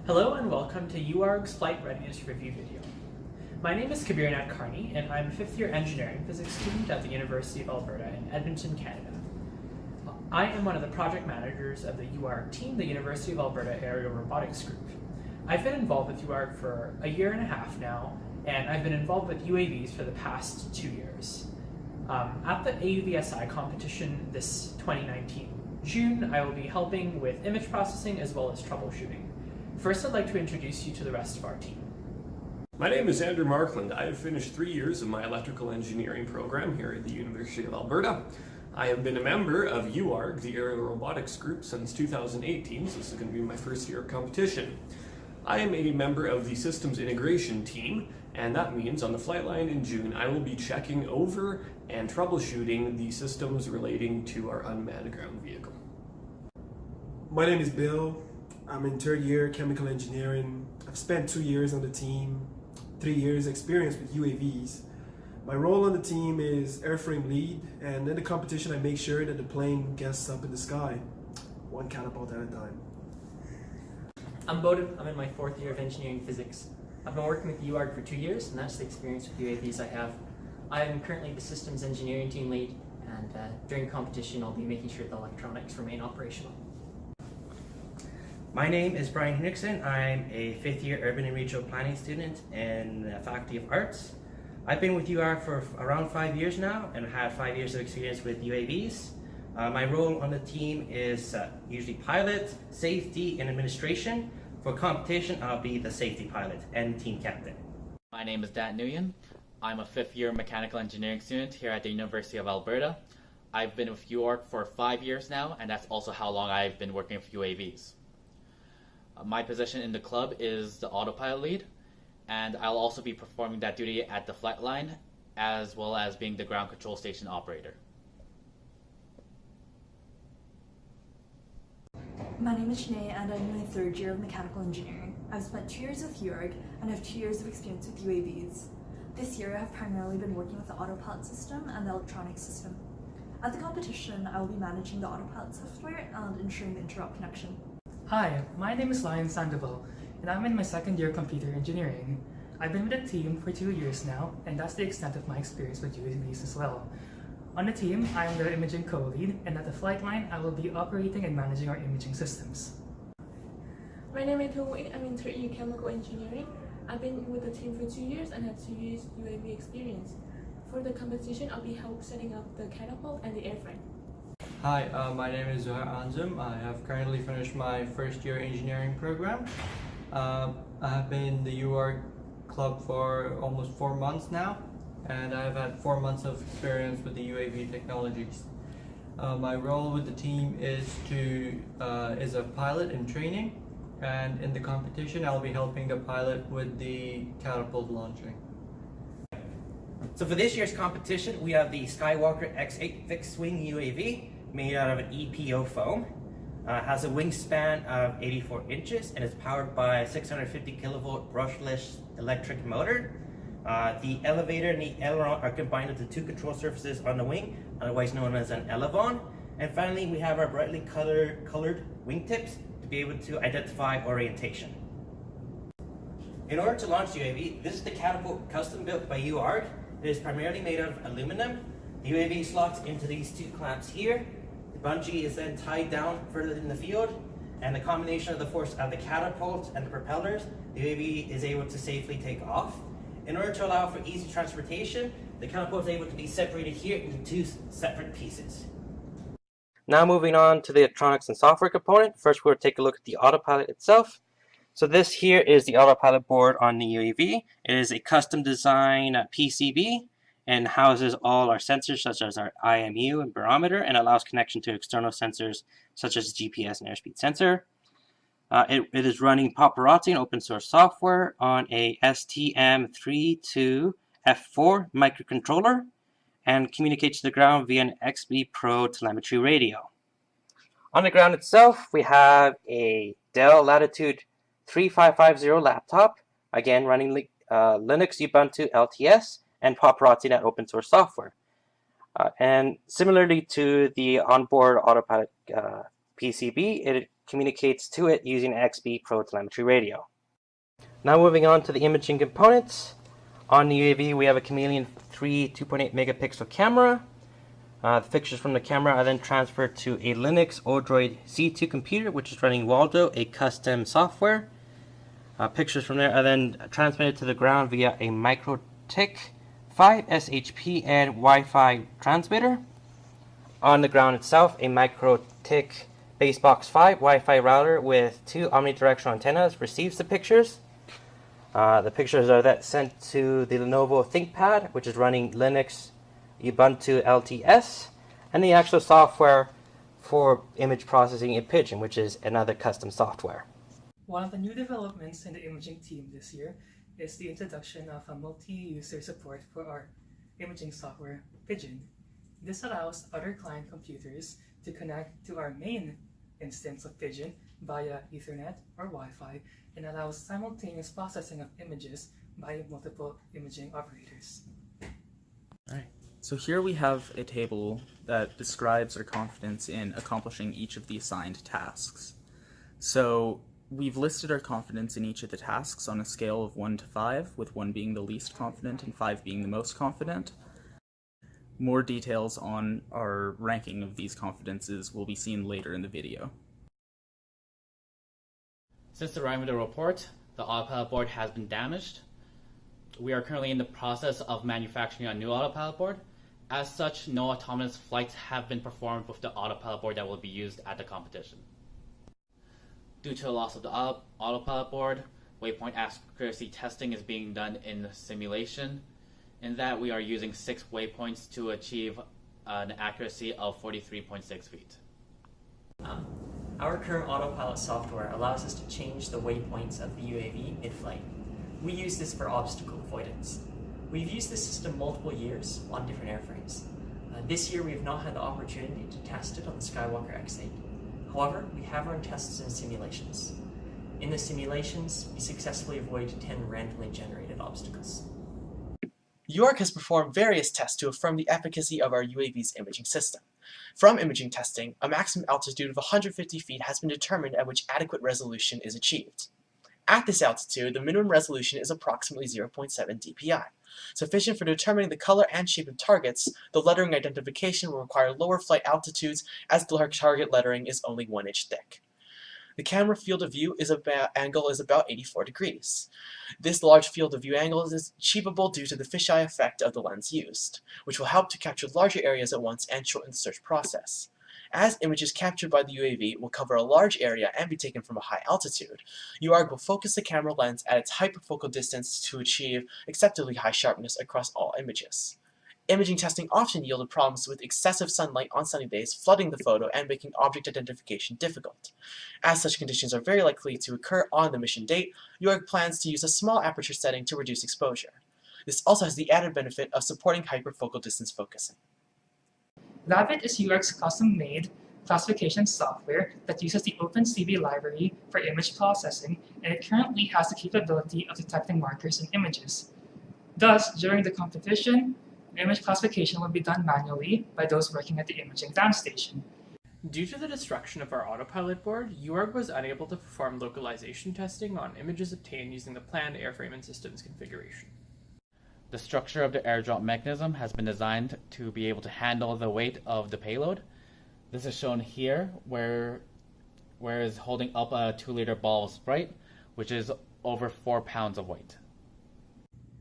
Hello and welcome to UAARG's Flight Readiness Review video. My name is Kabir Nat Carney and I'm a fifth-year engineering physics student at the University of Alberta in Edmonton, Canada. I am one of the project managers of the UAARG team, the University of Alberta Aerial Robotics Group. I've been involved with UAARG for a year and a half now, and I've been involved with UAVs for the past 2 years. At the AUVSI competition this 2019 June, I will be helping with image processing as well as troubleshooting. First, I'd like to introduce you to the rest of our team. My name is Andrew Markland. I have finished 3 years of my electrical engineering program here at the University of Alberta. I have been a member of UAARG, the Aerial Robotics Group, since 2018, so this is going to be my first year of competition. I am a member of the Systems Integration team, and that means on the flight line in June, I will be checking over and troubleshooting the systems relating to our unmanned ground vehicle. My name is Bill. I'm in third year chemical engineering. I've spent 2 years on the team, 3 years experience with UAVs. My role on the team is airframe lead, and in the competition I make sure that the plane gets up in the sky, one catapult at a time. I'm Bowden. I'm in my 4th year of engineering physics. I've been working with UAARG for 2 years, and that's the experience with UAVs I have. I am currently the systems engineering team lead, and during competition I'll be making sure the electronics remain operational. My name is Brian Henriksen. I'm a 5th year urban and regional planning student in the Faculty of Arts. I've been with UAARG for around 5 years now and had 5 years of experience with UAVs. My role on the team is usually pilot, safety, and administration. For competition, I'll be the safety pilot and team captain. My name is Dan Nguyen. I'm a 5th year mechanical engineering student here at the University of Alberta. I've been with UAARG for 5 years now, and that's also how long I've been working with UAVs. My position in the club is the autopilot lead, and I'll also be performing that duty at the flight line, as well as being the ground control station operator. My name is Sinead and I'm in my 3rd year of mechanical engineering. I've spent 2 years with UAARG and have 2 years of experience with UAVs. This year I have primarily been working with the autopilot system and the electronic system. At the competition, I will be managing the autopilot software and ensuring the interop connection. Hi, my name is Lion Sandoval, and I'm in my 2nd year of computer engineering. I've been with the team for 2 years now, and that's the extent of my experience with UAVs as well. On the team, I am the imaging co-lead, and at the flight line, I will be operating and managing our imaging systems. My name is Hui. I'm in 3rd year chemical engineering. I've been with the team for 2 years and have 2 years UAV experience. For the competition, I'll be help setting up the catapult and the airframe. Hi, my name is Zuhair Anzum. I have currently finished my 1st year engineering program. I have been in the UAARG club for almost 4 months now, and I've had 4 months of experience with the UAV technologies. My role with the team is a pilot in training, and in the competition I'll be helping the pilot with the catapult launching. So for this year's competition, we have the Skywalker X8 fixed wing UAV made out of an EPO foam. Has a wingspan of 84 inches and is powered by a 650 kilovolt brushless electric motor. The elevator and the aileron are combined into 2 control surfaces on the wing, otherwise known as an elevon. And finally, we have our brightly colored wingtips to be able to identify orientation. In order to launch the UAV, this is the catapult custom built by UAARG. It is primarily made out of aluminum. The UAV slots into these 2 clamps here. The bungee is then tied down further in the field, and the combination of the force of the catapult and the propellers, the UAV is able to safely take off. In order to allow for easy transportation, the catapult is able to be separated here into 2 separate pieces. Now moving on to the electronics and software component. First we'll take a look at the autopilot itself. So this here is the autopilot board on the UAV. It is a custom design PCB and houses all our sensors such as our IMU and barometer, and allows connection to external sensors such as GPS and airspeed sensor. It is running Paparazzi and open source software on a STM32F4 microcontroller and communicates to the ground via an XB Pro telemetry radio. On the ground itself, we have a Dell Latitude 3550 laptop, again running Linux Ubuntu LTS and Paparazzi net open source software. And similarly to the onboard autopilot PCB, it communicates to it using XB Pro telemetry radio. Now moving on to the imaging components. On the UAV, we have a Chameleon 3 2.8 megapixel camera. The pictures from the camera are then transferred to a Linux Odroid C2 computer, which is running Waldo, a custom software. Pictures from there are then transmitted to the ground via a MikroTik 5 SHP and Wi-Fi transmitter. On the ground itself, a MikroTik Basebox 5 Wi-Fi router with 2 omnidirectional antennas receives the pictures. The pictures are then sent to the Lenovo ThinkPad, which is running Linux Ubuntu LTS, and the actual software for image processing in Pigeon, which is another custom software. One of the new developments in the imaging team this year is the introduction of a multi-user support for our imaging software, Pigeon. This allows other client computers to connect to our main instance of Pigeon via Ethernet or Wi-Fi, and allows simultaneous processing of images by multiple imaging operators. Alright, so here we have a table that describes our confidence in accomplishing each of the assigned tasks. So we've listed our confidence in each of the tasks on a scale of 1 to 5, with 1 being the least confident and 5 being the most confident. More details on our ranking of these confidences will be seen later in the video. Since the writing of the report, the autopilot board has been damaged. We are currently in the process of manufacturing a new autopilot board. As such, no autonomous flights have been performed with the autopilot board that will be used at the competition. Due to the loss of the autopilot board, waypoint accuracy testing is being done in simulation. In that, we are using 6 waypoints to achieve an accuracy of 43.6 feet. Our current autopilot software allows us to change the waypoints of the UAV mid-flight. We use this for obstacle avoidance. We've used this system multiple years on different airframes. This year we have not had the opportunity to test it on the Skywalker X8. However, we have run tests in simulations. In the simulations, we successfully avoided 10 randomly generated obstacles. UAARG has performed various tests to affirm the efficacy of our UAV's imaging system. From imaging testing, a maximum altitude of 150 feet has been determined at which adequate resolution is achieved. At this altitude, the minimum resolution is approximately 0.7 dpi. Sufficient for determining the color and shape of targets, the lettering identification will require lower flight altitudes as the target lettering is only 1 inch thick. The camera field of view angle is about 84 degrees. This large field of view angle is achievable due to the fisheye effect of the lens used, which will help to capture larger areas at once and shorten the search process. As images captured by the UAV will cover a large area and be taken from a high altitude, UAARG will focus the camera lens at its hyperfocal distance to achieve acceptably high sharpness across all images. Imaging testing often yielded problems with excessive sunlight on sunny days flooding the photo and making object identification difficult. As such conditions are very likely to occur on the mission date, UAARG plans to use a small aperture setting to reduce exposure. This also has the added benefit of supporting hyperfocal distance focusing. Rabbit is UAARG's custom-made classification software that uses the OpenCV library for image processing, and it currently has the capability of detecting markers in images. Thus, during the competition, image classification will be done manually by those working at the imaging ground station. Due to the destruction of our autopilot board, UAARG was unable to perform localization testing on images obtained using the planned airframe and systems configuration. The structure of the airdrop mechanism has been designed to be able to handle the weight of the payload. This is shown here, where is holding up a 2-liter ball of Sprite, which is over 4 pounds of weight.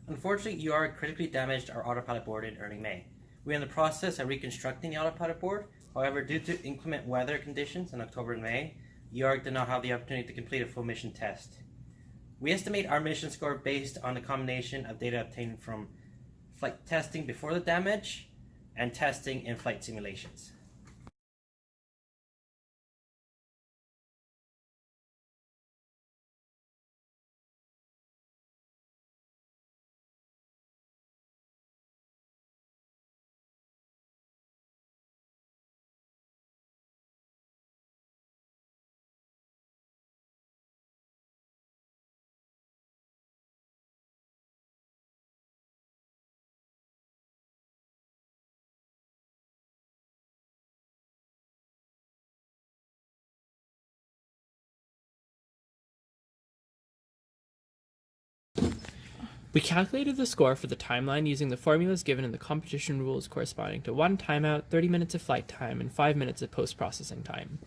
Unfortunately, UAARG critically damaged our autopilot board in early May. We are in the process of reconstructing the autopilot board. However, due to inclement weather conditions in October and May, UAARG did not have the opportunity to complete a full mission test. We estimate our mission score based on the combination of data obtained from flight testing before the damage and testing in flight simulations. We calculated the score for the timeline using the formulas given in the competition rules corresponding to 1 timeout, 30 minutes of flight time, and 5 minutes of post-processing time.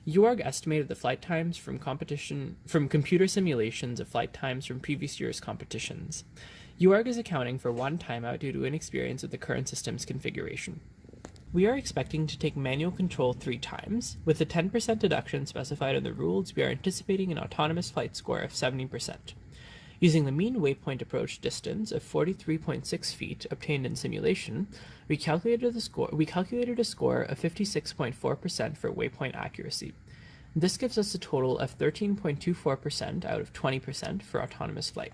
UAARG estimated the flight times from computer simulations of flight times from previous year's competitions. UAARG is accounting for 1 timeout due to inexperience with the current system's configuration. We are expecting to take manual control 3 times. With the 10% deduction specified in the rules, we are anticipating an autonomous flight score of 70%. Using the mean waypoint approach distance of 43.6 feet obtained in simulation, we calculated a score of 56.4% for waypoint accuracy. This gives us a total of 13.24% out of 20% for autonomous flight.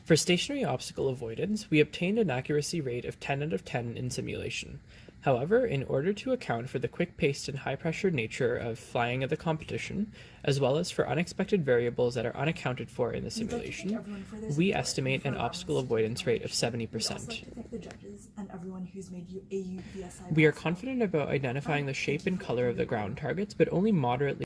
For stationary obstacle avoidance, we obtained an accuracy rate of 10 out of 10 in simulation. However, in order to account for the quick-paced and high-pressure nature of flying at the competition, as well as for unexpected variables that are unaccounted for in the simulation, we estimate an obstacle avoidance rate of 70%. We are confident about identifying the shape and color of the ground targets, but only moderately